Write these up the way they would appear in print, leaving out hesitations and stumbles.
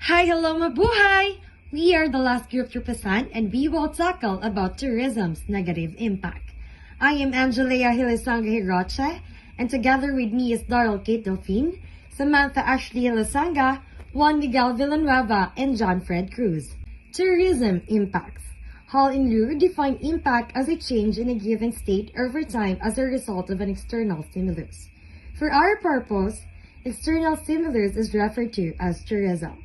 Hi, hello mabuhay! We are the last group to present and we will tackle about tourism's negative impact. I am Angieleyah Gelisanga and together with me is Darryl Delfin, Samantha Gelisanga, Juan Miguel Villanueva, and John Cruz. Tourism impacts. Hall and Lure define impact as a change in a given state over time as a result of an external stimulus. For our purpose, external stimulus is referred to as tourism.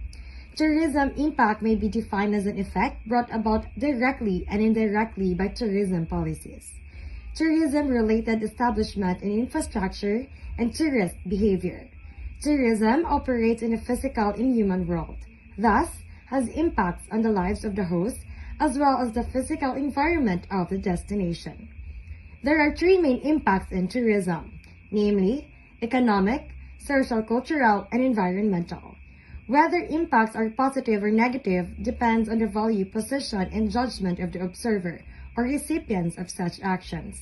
Tourism impact may be defined as an effect brought about directly and indirectly by tourism policies, tourism-related establishment and infrastructure, and tourist behavior. Tourism operates in a physical and human world, thus has impacts on the lives of the host as well as the physical environment of the destination. There are three main impacts in tourism, namely economic, social, cultural, and environmental. Whether impacts are positive or negative depends on the value, position, and judgment of the observer or recipients of such actions.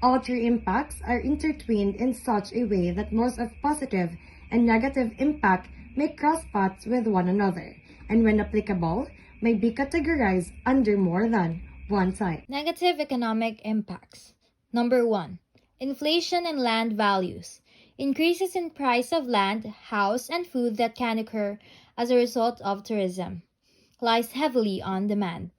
All three impacts are intertwined in such a way that most of positive and negative impact may cross paths with one another, and when applicable, may be categorized under more than one type. Negative economic impacts. Number 1. Inflation and land values. Increases in price of land, house, and food that can occur as a result of tourism lies heavily on demand.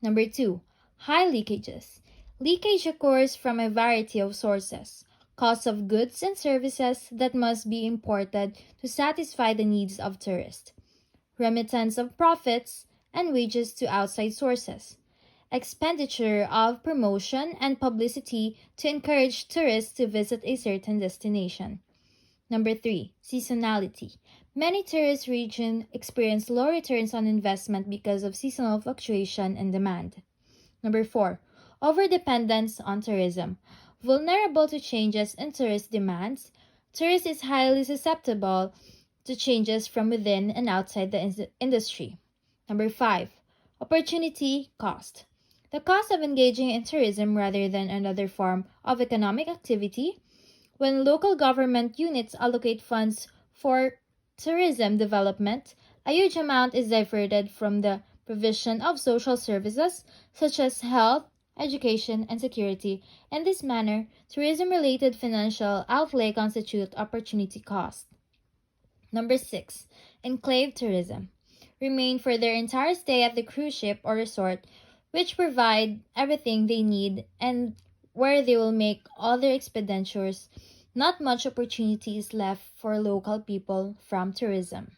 Number 2. High leakages. Leakage occurs from a variety of sources. Cost of goods and services that must be imported to satisfy the needs of tourists. Remittance of profits and wages to outside sources. Expenditure of promotion and publicity to encourage tourists to visit a certain destination. Number 3. Seasonality. Many tourist regions experience low returns on investment because of seasonal fluctuation in demand. Number 4. Overdependence on tourism. Vulnerable to changes in tourist demands, tourist is highly susceptible to changes from within and outside the industry. Number 5. Opportunity cost. The cost of engaging in tourism rather than another form of economic activity. When local government units allocate funds for tourism development, a huge amount is diverted from the provision of social services such as health, education, and security. In this manner, tourism-related financial outlay constitute opportunity cost. Number 6. Enclave tourism. Remain for their entire stay at the cruise ship or resort, which provide everything they need and where they will make all their expenditures. Not much opportunity is left for local people from tourism.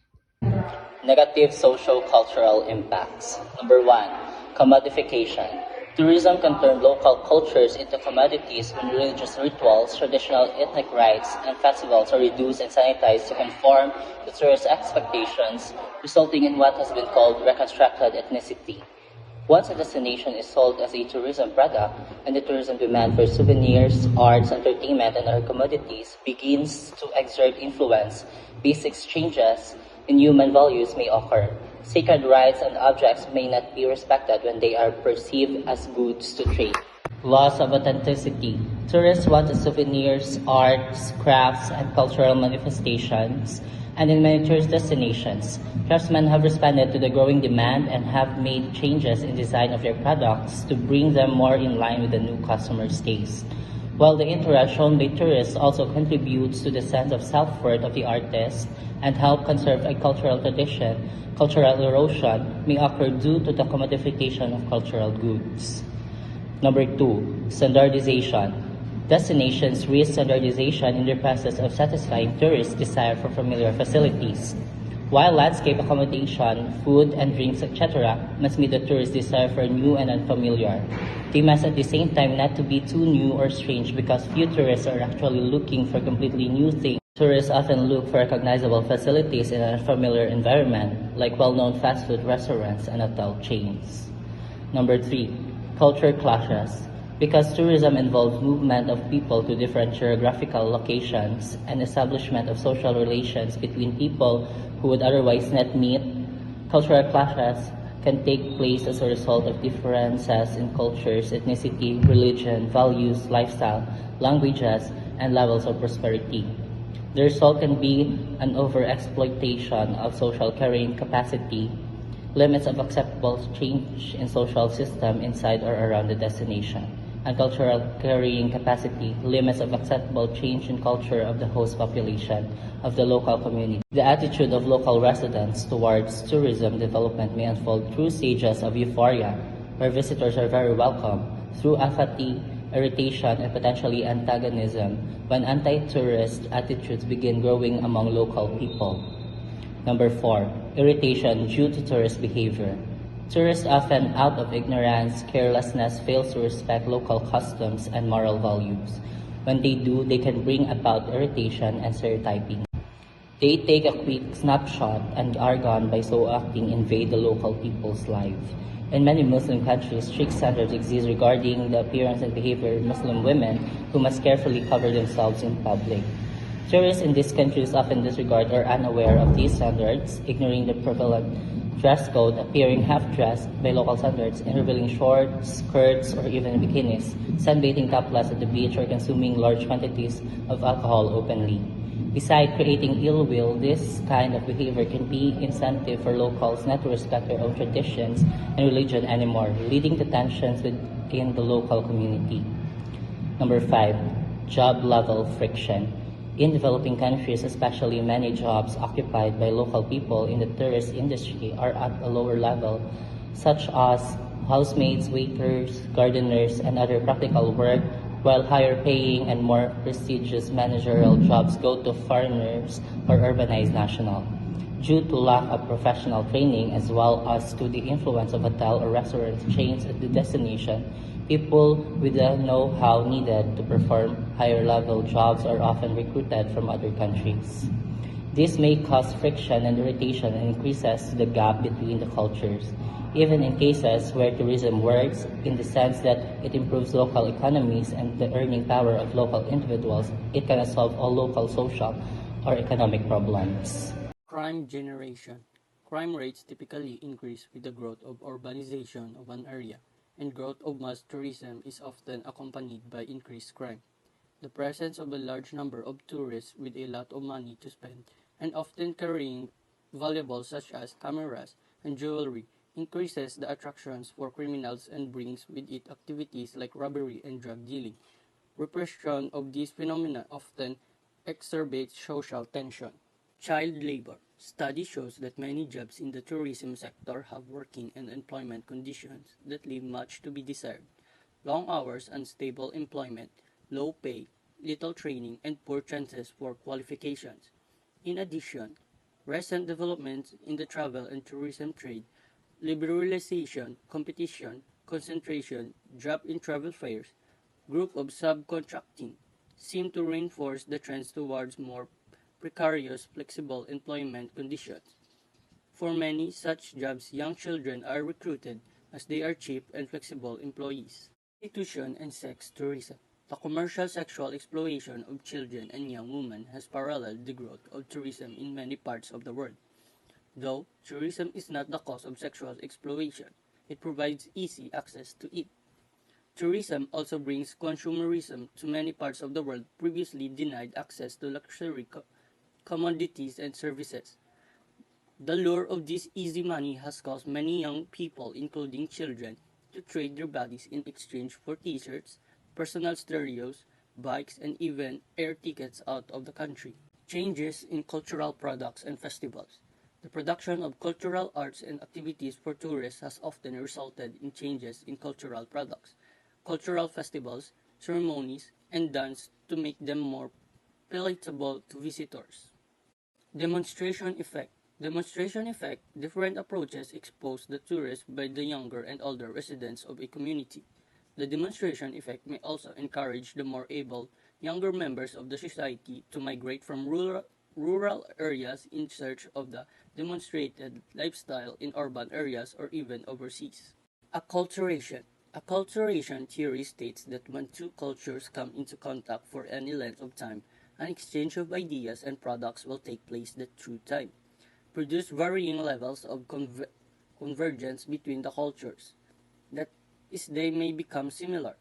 Negative social-cultural impacts. Number 1. Commodification. Tourism can turn local cultures into commodities when religious rituals, traditional ethnic rites, and festivals are reduced and sanitized to conform to tourist expectations, resulting in what has been called reconstructed ethnicity. Once a destination is sold as a tourism product, and the tourism demand for souvenirs, arts, entertainment, and other commodities begins to exert influence, basic changes in human values may occur. Sacred rights and objects may not be respected when they are perceived as goods to trade. Loss of authenticity. Tourists want souvenirs, arts, crafts, and cultural manifestations, and in many tourist destinations, craftsmen have responded to the growing demand and have made changes in design of their products to bring them more in line with the new customer's taste. While the interest shown by tourists also contributes to the sense of self-worth of the artist and help conserve a cultural tradition, cultural erosion may occur due to the commodification of cultural goods. Number 2. Standardization. Destinations risk standardization in the process of satisfying tourists' desire for familiar facilities. While landscape accommodation, food and drinks, etc. must meet the tourist's desire for new and unfamiliar, they must at the same time not to be too new or strange because few tourists are actually looking for completely new things. Tourists often look for recognizable facilities in an unfamiliar environment, like well-known fast food restaurants and hotel chains. Number 3. Culture clashes. Because tourism involves movement of people to different geographical locations and establishment of social relations between people who would otherwise not meet, cultural clashes can take place as a result of differences in cultures, ethnicity, religion, values, lifestyle, languages, and levels of prosperity. The result can be an overexploitation of social carrying capacity, limits of acceptable change in social system inside or around the destination, and cultural carrying capacity, limits of acceptable change in culture of the host population of the local community. The attitude of local residents towards tourism development may unfold through stages of euphoria, where visitors are very welcome, through apathy, irritation, and potentially antagonism when anti-tourist attitudes begin growing among local people. Number 4, irritation due to tourist behavior. Tourists often, out of ignorance, carelessness, fail to respect local customs and moral values. When they do, they can bring about irritation and stereotyping. They take a quick snapshot and are gone by so acting invade the local people's life. In many Muslim countries, strict standards exist regarding the appearance and behavior of Muslim women who must carefully cover themselves in public. Tourists in these countries often disregard or unaware of these standards, ignoring the prevalent dress code, appearing half-dressed by local standards, and revealing shorts, skirts, or even bikinis, sunbathing topless at the beach, or consuming large quantities of alcohol openly. Besides creating ill will, this kind of behavior can be incentive for locals not to respect their own traditions and religion anymore, leading to tensions within the local community. Number 5, job level friction. In developing countries, especially many jobs occupied by local people in the tourist industry are at a lower level, such as housemaids, waiters, gardeners, and other practical work, while higher paying and more prestigious managerial jobs go to foreigners or urbanized nationals. Due to lack of professional training as well as to the influence of hotel or restaurant chains at the destination, people with the know-how needed to perform higher-level jobs are often recruited from other countries. This may cause friction and irritation and increases the gap between the cultures. Even in cases where tourism works, in the sense that it improves local economies and the earning power of local individuals, it cannot solve all local social or economic problems. Crime generation. Crime rates typically increase with the growth of urbanization of an area, and growth of mass tourism is often accompanied by increased crime. The presence of a large number of tourists with a lot of money to spend and often carrying valuables such as cameras and jewelry increases the attractions for criminals and brings with it activities like robbery and drug dealing. Repression of these phenomena often exacerbates social tension. Child labor. Study shows that many jobs in the tourism sector have working and employment conditions that leave much to be desired. Long hours, unstable employment, low pay, little training, and poor chances for qualifications. In addition, recent developments in the travel and tourism trade, liberalization, competition, concentration, drop in travel fares, group of subcontracting, seem to reinforce the trends towards more precarious, flexible employment conditions. For many such jobs, young children are recruited as they are cheap and flexible employees. Prostitution and sex tourism. The commercial sexual exploitation of children and young women has paralleled the growth of tourism in many parts of the world. Though tourism is not the cause of sexual exploitation, it provides easy access to it. Tourism also brings consumerism to many parts of the world previously denied access to luxury commodities and services. The lure of this easy money has caused many young people, including children, to trade their bodies in exchange for t-shirts, personal stereos, bikes, and even air tickets out of the country. Changes in cultural products and festivals. The production of cultural arts and activities for tourists has often resulted in changes in cultural products, cultural festivals, ceremonies, and dance to make them more palatable to visitors. Demonstration effect. Demonstration effect. Different approaches expose the tourist by the younger and older residents of a community. The demonstration effect may also encourage the more able, younger members of the society to migrate from rural areas in search of the demonstrated lifestyle in urban areas or even overseas. Acculturation. Acculturation theory states that when two cultures come into contact for any length of time, an exchange of ideas and products will take place that through time, produce varying levels of convergence between the cultures. That is, they may become similar.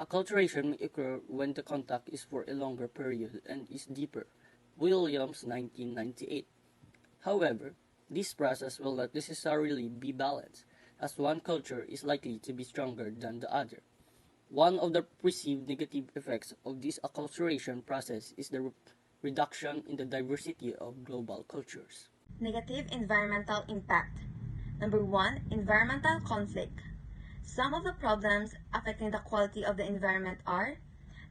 Acculturation may occur when the contact is for a longer period and is deeper. Williams 1998. However, this process will not necessarily be balanced, as one culture is likely to be stronger than the other. One of the perceived negative effects of this acculturation process is the reduction in the diversity of global cultures. Negative environmental impact. Number 1, environmental conflict. Some of the problems affecting the quality of the environment are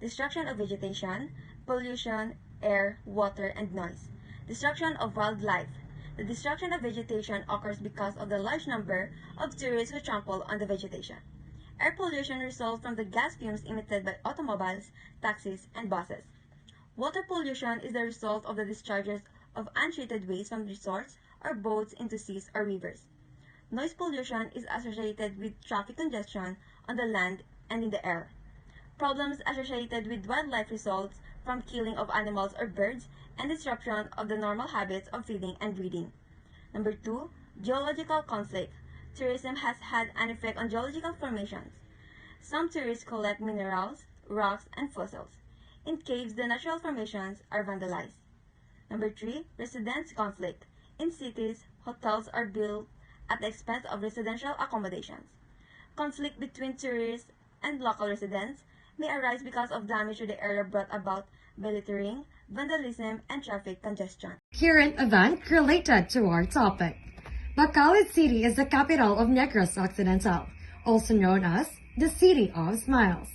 destruction of vegetation, pollution, air, water, and noise, destruction of wildlife. The destruction of vegetation occurs because of the large number of tourists who trample on the vegetation. Air pollution results from the gas fumes emitted by automobiles, taxis, and buses. Water pollution is the result of the discharges of untreated waste from resorts or boats into seas or rivers. Noise pollution is associated with traffic congestion on the land and in the air. Problems associated with wildlife results from killing of animals or birds and disruption of the normal habits of feeding and breeding. Number 2, geological conflict. Tourism has had an effect on geological formations. Some tourists collect minerals, rocks, and fossils. In caves, the natural formations are vandalized. Number 3, residents' conflict. In cities, hotels are built at the expense of residential accommodations. Conflict between tourists and local residents may arise because of damage to the area brought about by littering, vandalism, and traffic congestion. Current event related to our topic. Bacolod City is the capital of Negros Occidental, also known as the City of Smiles.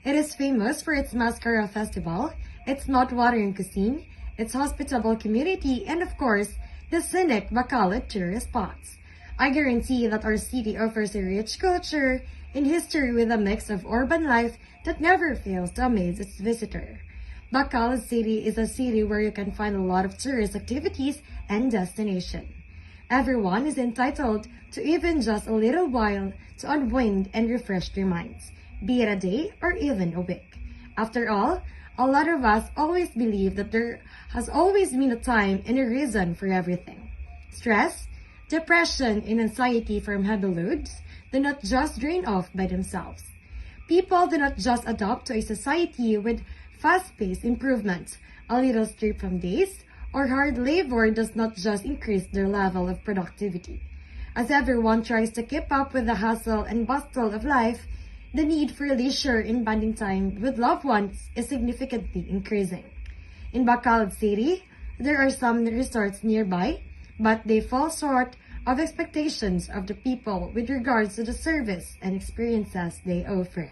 It is famous for its Mascara Festival, its mouth-watering cuisine, its hospitable community, and of course, the scenic Bacolod tourist spots. I guarantee that our city offers a rich culture and history with a mix of urban life that never fails to amaze its visitor. Bacolod City is a city where you can find a lot of tourist activities and destination. Everyone is entitled to even just a little while to unwind and refresh their minds, be it a day or even a week. After all, a lot of us always believe that there has always been a time and a reason for everything. Stress, depression, and anxiety from heavy loads do not just drain off by themselves. People do not just adapt to a society with fast-paced improvements. A little strip from days or hard labor does not just increase their level of productivity. As everyone tries to keep up with the hustle and bustle of life, the need for leisure and bonding time with loved ones is significantly increasing. In Bacolod City, there are some resorts nearby, but they fall short of expectations of the people with regards to the service and experiences they offer.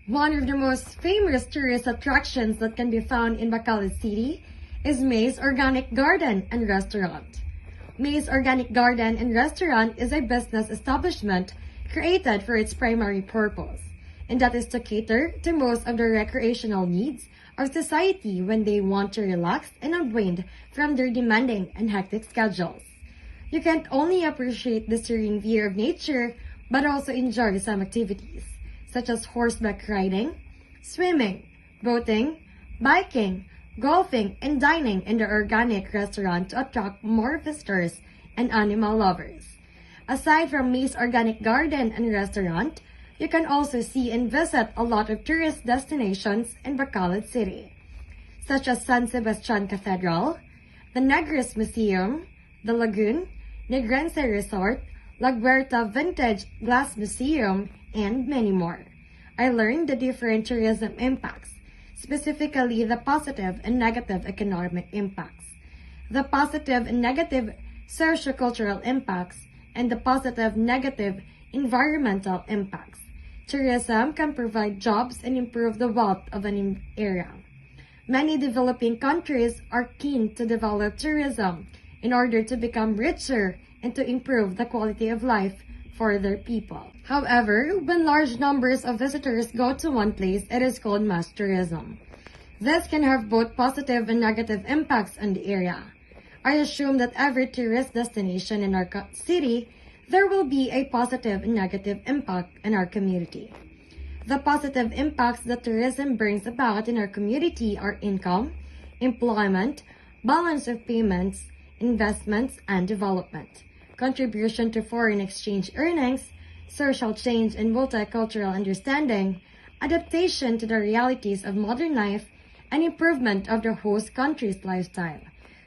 One of the most famous tourist attractions that can be found in Bacolod City is May's Organic Garden and Restaurant. May's Organic Garden and Restaurant is a business establishment created for its primary purpose, and that is to cater to most of the recreational needs of society when they want to relax and unwind from their demanding and hectic schedules. You can't only appreciate the serene view of nature, but also enjoy some activities, such as horseback riding, swimming, boating, biking, golfing, and dining in the organic restaurant to attract more visitors and animal lovers. Aside from May's Organic Garden and Restaurant, you can also see and visit a lot of tourist destinations in Bacolod City, such as San Sebastian Cathedral, the Negros Museum, the Lagoon, Negrense Resort, La Huerta Vintage Glass Museum, and many more. I learned the different tourism impacts, specifically the positive and negative economic impacts, the positive and negative sociocultural impacts, and the positive negative environmental impacts. Tourism can provide jobs and improve the wealth of an area. Many developing countries are keen to develop tourism in order to become richer and to improve the quality of life for their people. However, when large numbers of visitors go to one place, it is called mass tourism. This can have both positive and negative impacts on the area. I assume that every tourist destination in our city, there will be a positive and negative impact in our community. The positive impacts that tourism brings about in our community are income, employment, balance of payments, investments, and development, contribution to foreign exchange earnings, social change and multicultural understanding, adaptation to the realities of modern life, and improvement of the host country's lifestyle.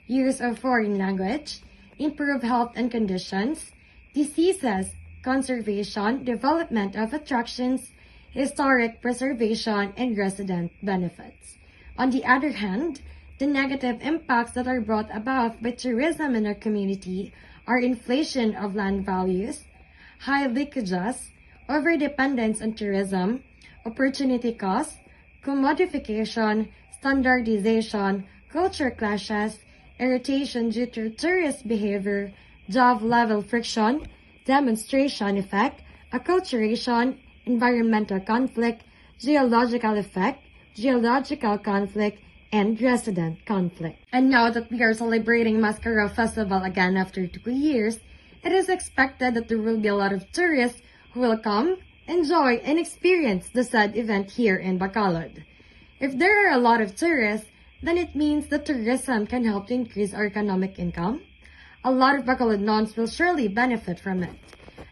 use of foreign language, improved health and conditions, diseases, conservation, development of attractions, historic preservation, and resident benefits. On the other hand, the negative impacts that are brought about by tourism in our community are inflation of land values, high leakages, overdependence on tourism, opportunity costs, commodification, standardization, culture clashes, irritation due to tourist behavior, job level friction, demonstration effect, acculturation, environmental conflict, geological effect, geological conflict, and resident conflict. And now that we are celebrating Mascara Festival again after 2 years, it is expected that there will be a lot of tourists who will come, enjoy, and experience the said event here in Bacolod. If there are a lot of tourists, then it means that tourism can help to increase our economic income. A lot of Bacolodnons will surely benefit from it.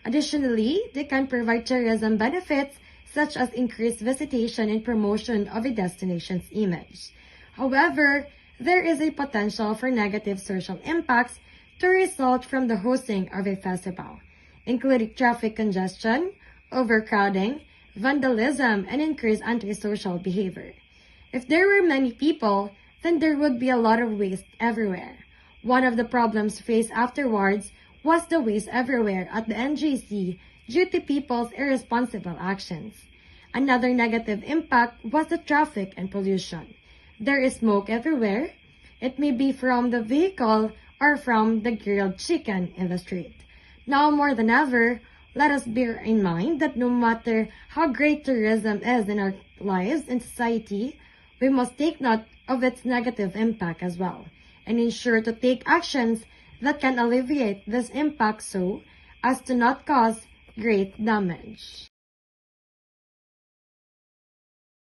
Additionally, they can provide tourism benefits such as increased visitation and promotion of a destination's image. However, there is a potential for negative social impacts to result from the hosting of a festival, including traffic congestion, overcrowding, vandalism, and increased antisocial behavior. If there were many people, then there would be a lot of waste everywhere. One of the problems faced afterwards was the waste everywhere at the NGC due to people's irresponsible actions. Another negative impact was the traffic and pollution. There is smoke everywhere. It may be from the vehicle or from the grilled chicken in the street. Now more than ever, let us bear in mind that no matter how great tourism is in our lives and society, we must take note of its negative impact as well, and ensure to take actions that can alleviate this impact so as to not cause great damage.